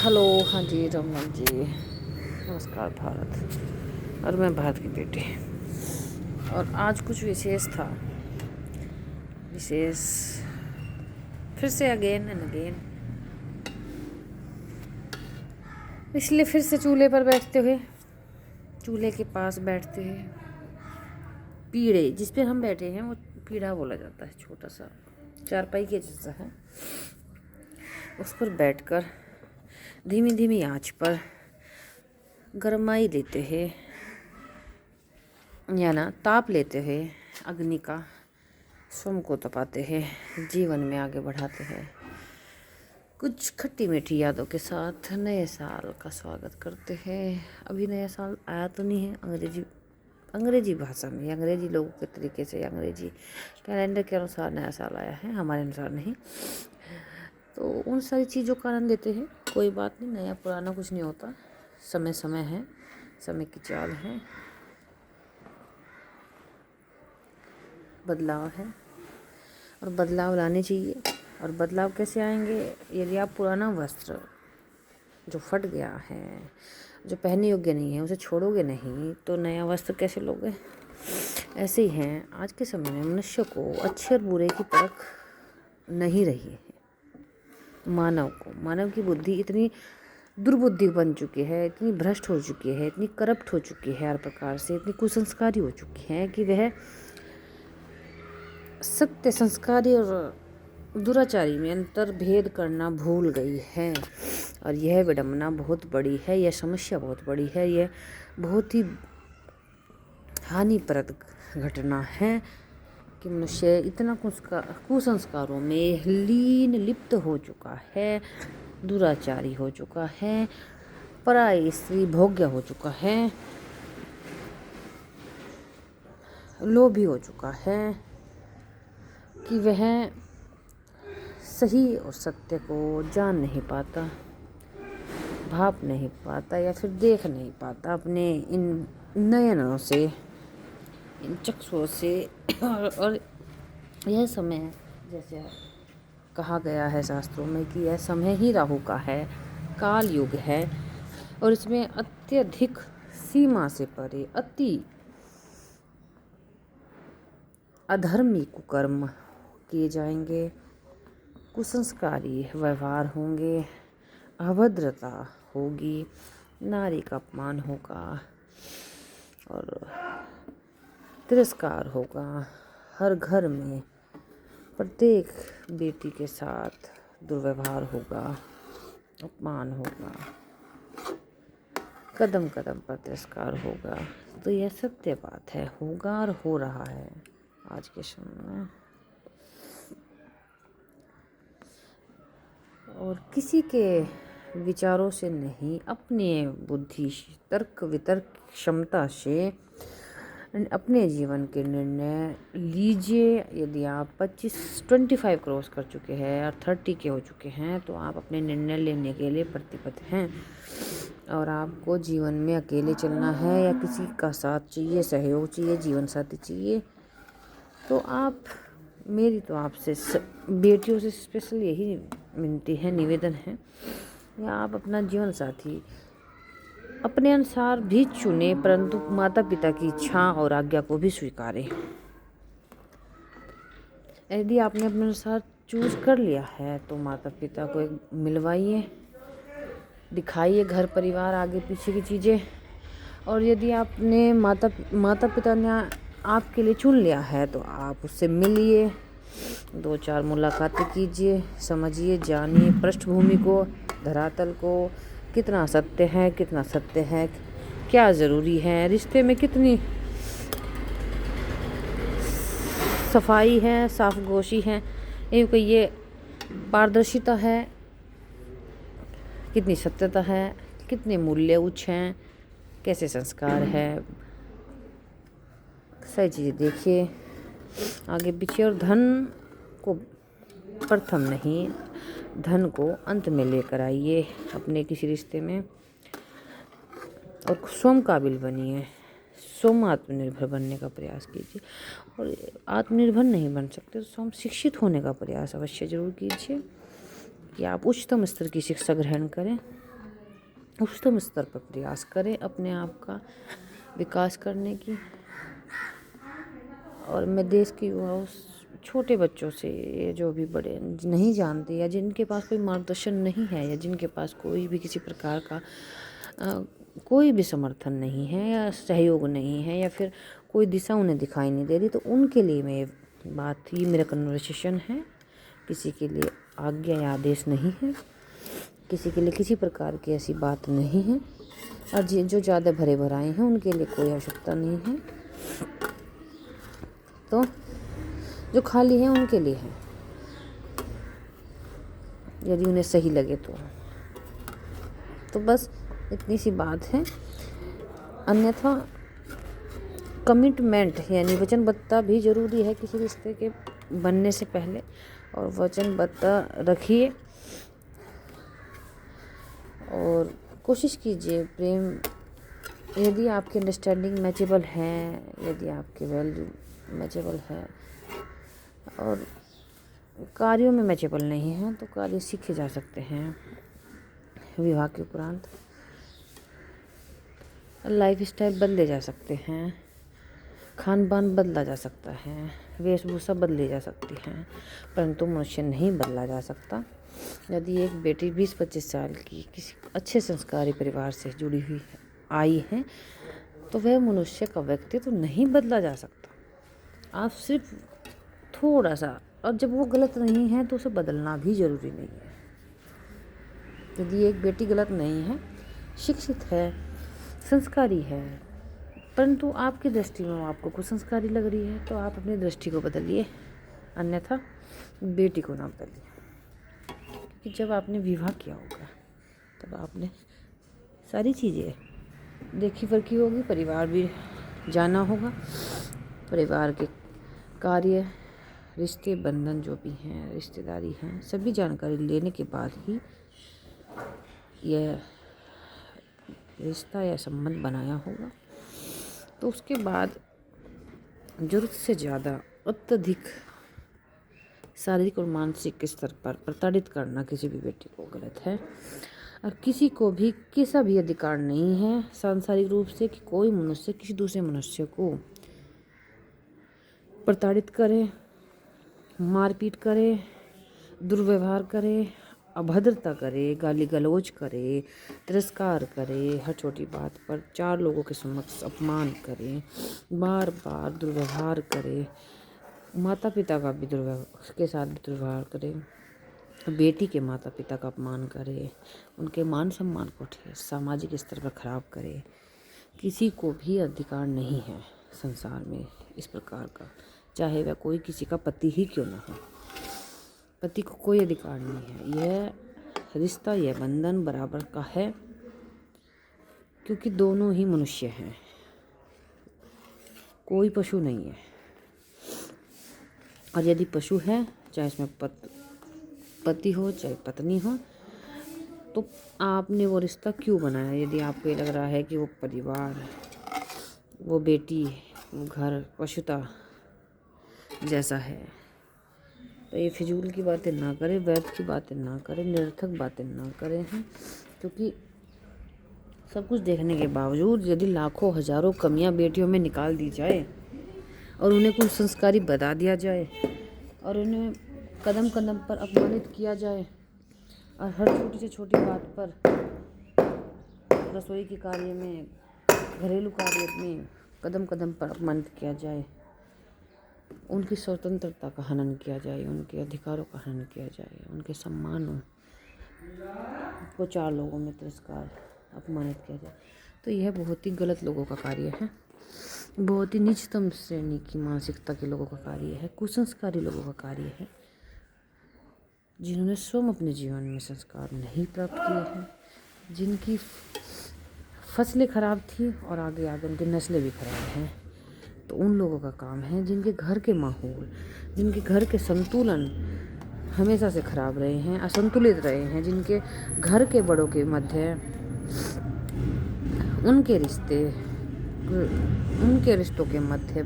Hello, हाँ जी, रमन जी, नमस्कार भारत। और मैं भारत की बेटी। और आज कुछ विशेष था, विशेष फिर से अगेन एंड अगेन, इसलिए फिर से चूल्हे पर बैठते हुए, चूल्हे के पास बैठते हुए, पीढ़े जिस पे हम बैठे हैं वो पीढ़ा बोला जाता है, छोटा सा चारपाई के जैसा है, उस पर बैठकर धीमी धीमी आंच पर गरमाई लेते हैं या ना ताप लेते हुए अग्नि का स्वयं को तपाते हैं, जीवन में आगे बढ़ाते हैं। कुछ खट्टी मीठी यादों के साथ नए साल का स्वागत करते हैं। अभी नया साल आया तो नहीं है, अंग्रेजी भाषा में, अंग्रेजी लोगों के तरीके से, अंग्रेजी कैलेंडर के अनुसार नया साल आया है, हमारे अनुसार नहीं। तो उन सारी चीज़ों का आनंद लेते हैं। कोई बात नहीं, नया पुराना कुछ नहीं होता, समय समय है, समय की चाल है, बदलाव है और बदलाव लाने चाहिए। और बदलाव कैसे आएंगे? यदि आप पुराना वस्त्र जो फट गया है, जो पहनने योग्य नहीं है, उसे छोड़ोगे नहीं तो नया वस्त्र कैसे लोगे? ऐसे ही हैं आज के समय में मनुष्य को अच्छे और बुरे की परख नहीं रही है। मानव की बुद्धि इतनी दुर्बुद्धि बन चुकी है, इतनी भ्रष्ट हो चुकी है, इतनी करप्ट हो चुकी है, हर प्रकार से इतनी कुसंस्कारी हो चुकी है कि वह सत्य, संस्कारी और दुराचारी में अंतर भेद करना भूल गई है। और यह विडंबना बहुत बड़ी है, यह समस्या बहुत बड़ी है, यह बहुत ही हानिप्रद घटना है कि मनुष्य इतना कुसंस्कारों में लिप्त हो चुका है, दुराचारी हो चुका है, पराई स्त्री भोग्य हो चुका है, लोभी हो चुका है कि वह सही और सत्य को जान नहीं पाता, भाप नहीं पाता या फिर देख नहीं पाता अपने इन नयनों से, इन चक्षुओं से। और यह समय, जैसे कहा गया है शास्त्रों में, कि यह समय ही राहु का है, काल युग है और इसमें अत्यधिक सीमा से परे अति अधर्मी कुकर्म किए जाएंगे, कुसंस्कारी व्यवहार होंगे, अभद्रता होगी, नारी का अपमान होगा और तिरस्कार होगा। हर घर में प्रत्येक बेटी के साथ दुर्व्यवहार होगा, अपमान होगा, कदम कदम पर तिरस्कार होगा। तो यह सत्य बात है, होगा और हो रहा है आज के समय में। और किसी के विचारों से नहीं, अपने बुद्धि, तर्क वितर्क क्षमता से अपने जीवन के निर्णय लीजिए। यदि आप 25 क्रॉस कर चुके हैं और 30 के हो चुके हैं तो आप अपने निर्णय लेने के लिए प्रतिबद्ध हैं। और आपको जीवन में अकेले चलना है या किसी का साथ चाहिए, सहयोग चाहिए, जीवन साथी चाहिए, तो आप, मेरी तो आपसे बेटियों से स्पेशल यही विनती है, निवेदन है, या आप अपना जीवन साथी अपने अनुसार भी चुने, परंतु माता पिता की इच्छा और आज्ञा को भी स्वीकारें। यदि आपने अपने अनुसार चूज कर लिया है तो माता पिता को एक मिलवाइए, दिखाइए घर परिवार, आगे पीछे की चीज़ें। और यदि आपने माता पिता ने आपके लिए चुन लिया है तो आप उससे मिलिए, 2-4 मुलाकातें कीजिए, समझिए, जानिए पृष्ठभूमि को, धरातल को, कितना सत्य है, क्या ज़रूरी है, रिश्ते में कितनी सफाई है, साफगोशी है, ये पारदर्शिता है, कितनी सत्यता है, कितने मूल्य उच्च हैं, कैसे संस्कार है, सही चीज़ें देखिए आगे पीछे। और धन को प्रथम नहीं, धन को अंत में लेकर आइए अपने किसी रिश्ते में। और स्वयं काबिल बनिए, स्वयं आत्मनिर्भर बनने का प्रयास कीजिए। और आत्मनिर्भर नहीं बन सकते तो स्वयं शिक्षित होने का प्रयास अवश्य जरूर कीजिए कि आप उच्चतम स्तर की शिक्षा ग्रहण करें। उच्चतम स्तर पर प्रयास करें अपने आप का विकास करने की। और मैं देश के युवाओं छोटे बच्चों से, जो भी बड़े नहीं जानते या जिनके पास कोई मार्गदर्शन नहीं है या जिनके पास कोई भी किसी प्रकार का कोई भी समर्थन नहीं है या सहयोग नहीं है या फिर कोई दिशा उन्हें दिखाई नहीं दे रही, तो उनके लिए मैं ये बात थी, मेरा कन्वर्सेशन है। किसी के लिए आज्ञा या आदेश नहीं है, किसी के लिए किसी प्रकार की ऐसी बात नहीं है। और जो ज़्यादा भरे भराए हैं उनके लिए कोई आवश्यकता नहीं है, तो जो खाली हैं उनके लिए है, यदि उन्हें सही लगे तो बस इतनी सी बात है। अन्यथा कमिटमेंट यानी वचनबद्धता भी ज़रूरी है किसी रिश्ते के बनने से पहले, और वचनबद्धता रखिए और कोशिश कीजिए। प्रेम यदि आपकी अंडरस्टैंडिंग मैचेबल है, यदि आपके वैल्यू मैचेबल है और कार्यों में मैचेबल नहीं है, तो कार्य सीखे जा सकते हैं विवाह के उपरांत। लाइफ स्टाइल बदले जा सकते हैं, खान पान बदला जा सकता है, वेशभूषा बदली जा सकती है, परंतु मनुष्य नहीं बदला जा सकता। यदि एक बेटी 20-25 साल की किसी अच्छे संस्कारी परिवार से जुड़ी हुई आई है, तो वह मनुष्य का व्यक्तित्व तो नहीं बदला जा सकता। आप सिर्फ थोड़ा सा, और जब वो गलत नहीं है तो उसे बदलना भी ज़रूरी नहीं है। यदि एक बेटी गलत नहीं है, शिक्षित है, संस्कारी है, परंतु आपकी दृष्टि में वो आपको कुछ संस्कारी लग रही है, तो आप अपनी दृष्टि को बदलिए, अन्यथा बेटी को ना बदलिए। क्योंकि जब आपने विवाह किया होगा तब आपने सारी चीज़ें देखी परखी होगी, परिवार भी जाना होगा, परिवार के कार्य, रिश्ते, बंधन जो भी हैं, रिश्तेदारी हैं, सभी जानकारी लेने के बाद ही यह रिश्ता या संबंध बनाया होगा। तो उसके बाद ज़रूरत से ज़्यादा अत्यधिक शारीरिक और मानसिक स्तर पर प्रताड़ित करना किसी भी बेटी को गलत है। और किसी को भी किसी भी अधिकार नहीं है सांसारिक रूप से कि कोई मनुष्य किसी दूसरे मनुष्य को प्रताड़ित करे, मारपीट करे, दुर्व्यवहार करे, अभद्रता करे, गाली गलौज करे, तिरस्कार करे, हर छोटी बात पर 4 लोगों के समक्ष अपमान करे, बार बार दुर्व्यवहार करे, माता पिता का भी के साथ भी दुर्व्यवहार करे, बेटी के माता पिता का अपमान करे, उनके मान सम्मान को सामाजिक स्तर पर खराब करे। किसी को भी अधिकार नहीं है संसार में इस प्रकार का, चाहे वह कोई किसी का पति ही क्यों ना हो। पति को कोई अधिकार नहीं है। यह रिश्ता, यह बंधन बराबर का है, क्योंकि दोनों ही मनुष्य हैं, कोई पशु नहीं है। और यदि पशु है, चाहे इसमें पति हो चाहे पत्नी हो, तो आपने वो रिश्ता क्यों बनाया? यदि आपको ये लग रहा है कि वो परिवार, वो बेटी, वो घर पशुता जैसा है, तो ये फिजूल की बातें ना करें, व्यर्थ की बातें ना करें, निरर्थक बातें ना करें हैं। क्योंकि सब कुछ देखने के बावजूद यदि लाखों हजारों कमियां बेटियों में निकाल दी जाए और उन्हें कुछ संस्कारी बता दिया जाए और उन्हें कदम कदम पर अपमानित किया जाए और हर छोटी से छोटी बात पर, रसोई के कार्य में, घरेलू कार्य में कदम कदम पर अपमानित किया जाए, उनकी स्वतंत्रता का हनन किया जाए, उनके अधिकारों का हनन किया जाए, उनके सम्मान को 4 लोगों में तिरस्कार, अपमानित किया जाए, तो यह बहुत ही गलत लोगों का कार्य है, बहुत ही नीचतम श्रेणी की मानसिकता के लोगों का कार्य है, कुसंस्कारी लोगों का कार्य है, जिन्होंने स्वयं अपने जीवन में संस्कार नहीं प्राप्त किए हैं, जिनकी फसलें खराब थी और आगे आगे उनकी नस्लें भी खराब हैं। तो उन लोगों का काम है जिनके घर के माहौल, जिनके घर के संतुलन हमेशा से खराब रहे हैं, असंतुलित रहे हैं, जिनके घर के बड़ों के मध्य उनके रिश्तों के मध्य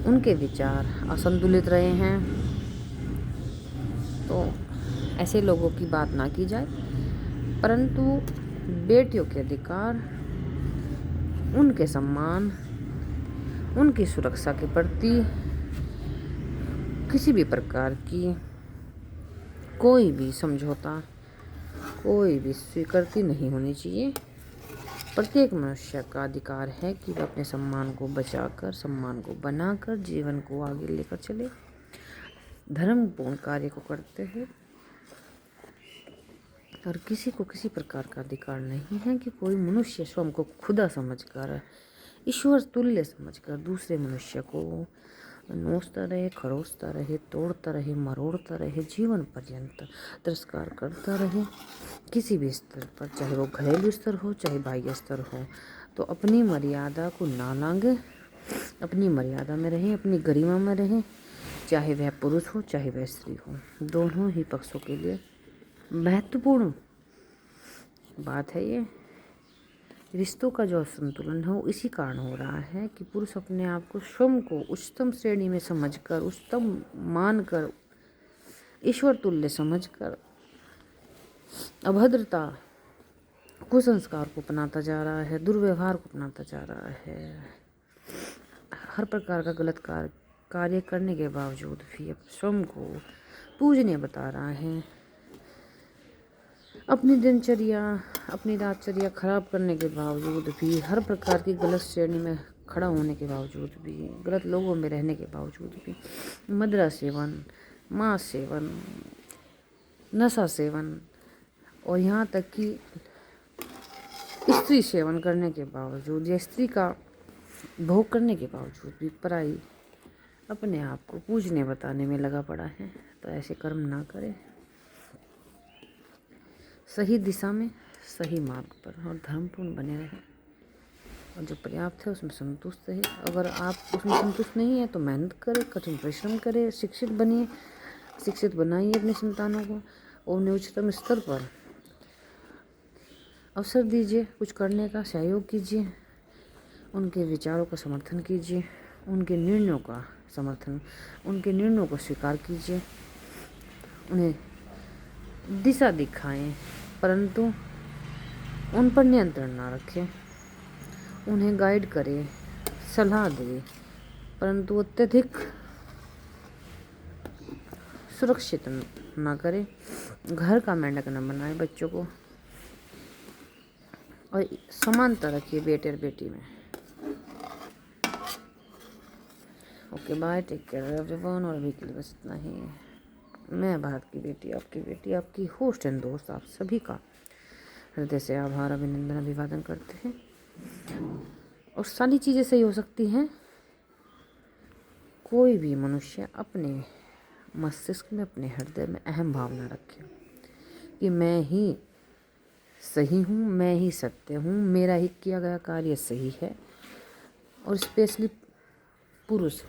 उनके विचार असंतुलित रहे हैं, तो ऐसे लोगों की बात ना की जाए। परंतु बेटियों के अधिकार, उनके सम्मान, उनकी सुरक्षा के प्रति किसी भी प्रकार की कोई भी समझौता, कोई भी स्वीकृति नहीं होनी चाहिए। प्रत्येक मनुष्य का अधिकार है कि वह अपने सम्मान को बचाकर, सम्मान को बनाकर जीवन को आगे लेकर चले, धर्मपूर्ण कार्य को करते हैं। और किसी को किसी प्रकार का अधिकार नहीं है कि कोई मनुष्य स्वयं को खुदा समझकर, ईश्वर तुल्य समझकर दूसरे मनुष्य को नोचता रहे, खरोचता रहे, तोड़ता रहे, मरोड़ता रहे, जीवन पर्यंत तिरस्कार करता रहे, किसी भी स्तर पर, चाहे वो घरेलू स्तर हो, चाहे बाह्य स्तर हो। तो अपनी मर्यादा को ना लांघे, अपनी मर्यादा में रहें, अपनी गरिमा में रहें, चाहे वह पुरुष हो, चाहे वह स्त्री हो। दोनों ही पक्षों के लिए महत्वपूर्ण बात है ये। रिश्तों का जो असंतुलन है वो इसी कारण हो रहा है कि पुरुष अपने आप को, स्वयं को उच्चतम श्रेणी में समझकर, उच्चतम मानकर, ईश्वर तुल्य समझकर अभद्रता, कुसंस्कार को अपनाता जा रहा है, दुर्व्यवहार को अपनाता जा रहा है। हर प्रकार का गलत कार्य करने के बावजूद भी स्वयं को पूजनीय बता रहा है। अपनी दिनचर्या, अपनी रातचर्या खराब करने के बावजूद भी, हर प्रकार की गलत श्रेणी में खड़ा होने के बावजूद भी, गलत लोगों में रहने के बावजूद भी, मदिरा सेवन, मांस सेवन, नशा सेवन और यहाँ तक कि स्त्री सेवन करने के बावजूद या स्त्री का भोग करने के बावजूद भी पराई अपने आप को पूजने बताने में लगा पड़ा है। तो ऐसे कर्म ना करे, सही दिशा में, सही मार्ग पर और धर्मपूर्ण बने रहे और जो पर्याप्त है उसमें संतुष्ट रहे। अगर आप उसमें संतुष्ट नहीं है तो मेहनत करें, कठिन परिश्रम करें, शिक्षित बनिए, शिक्षित बनाइए अपने संतानों को और उन्हें उच्चतम स्तर पर अवसर दीजिए, कुछ करने का सहयोग कीजिए, उनके विचारों का समर्थन कीजिए, उनके निर्णयों का समर्थन, उनके निर्णयों को स्वीकार कीजिए, उन्हें दिशा दिखाएं, परंतु उन पर नियंत्रण ना रखें। उन्हें गाइड करें, सलाह दें, परंतु अत्यधिक सुरक्षित ना करें। घर का मेंढक न बनाए बच्चों को और समानता रखिए बेटे और बेटी में। Okay bye, take care everyone. और अभी के लिए बस इतना ही। मैं भारत की बेटी, आपकी होस्ट एंड दोस्त, आप सभी का हृदय से आभार, अभिनंदन, अभिवादन करते हैं। और सारी चीज़ें सही हो सकती हैं, कोई भी मनुष्य अपने मस्तिष्क में, अपने हृदय में अहम भावना रखे कि मैं ही सही हूँ, मैं ही सत्य हूँ, मेरा ही किया गया कार्य सही है। और स्पेशली पुरुष,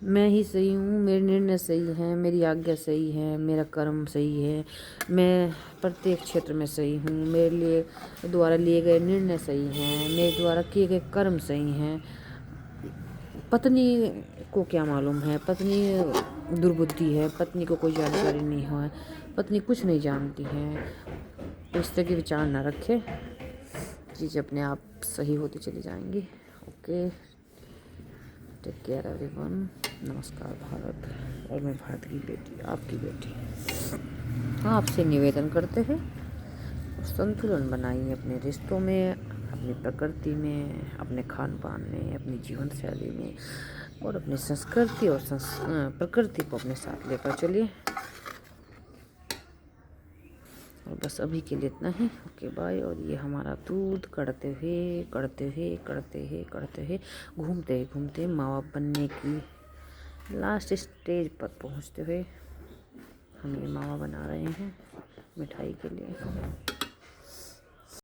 मैं ही सही हूँ, मेरे निर्णय सही हैं, मेरी आज्ञा सही है, मेरा कर्म सही है, मैं प्रत्येक क्षेत्र में सही हूँ, मेरे लिए द्वारा लिए गए निर्णय सही हैं, मेरे द्वारा किए गए कर्म सही हैं। पत्नी को क्या मालूम है, पत्नी दुर्बुद्धि है, पत्नी को कोई जानकारी नहीं है, पत्नी कुछ नहीं जानती है। इस तरह के विचार ना रखें, चीज़ें अपने आप सही होती चली जाएंगी। Okay, take care everyone. नमस्कार भारत। और मैं भारत की बेटी, आपकी बेटी, आपसे निवेदन करते हैं संतुलन बनाइए अपने रिश्तों में, अपनी प्रकृति में, अपने खान पान में, अपनी जीवन शैली में और अपनी संस्कृति और प्रकृति को अपने साथ लेकर चलिए। और बस अभी के लिए इतना ही। Okay bye. और ये हमारा दूध कड़ते हुए घूमते माँ बाप बनने की लास्ट स्टेज पर पहुँचते हुए हम ये मावा बना रहे हैं मिठाई के लिए।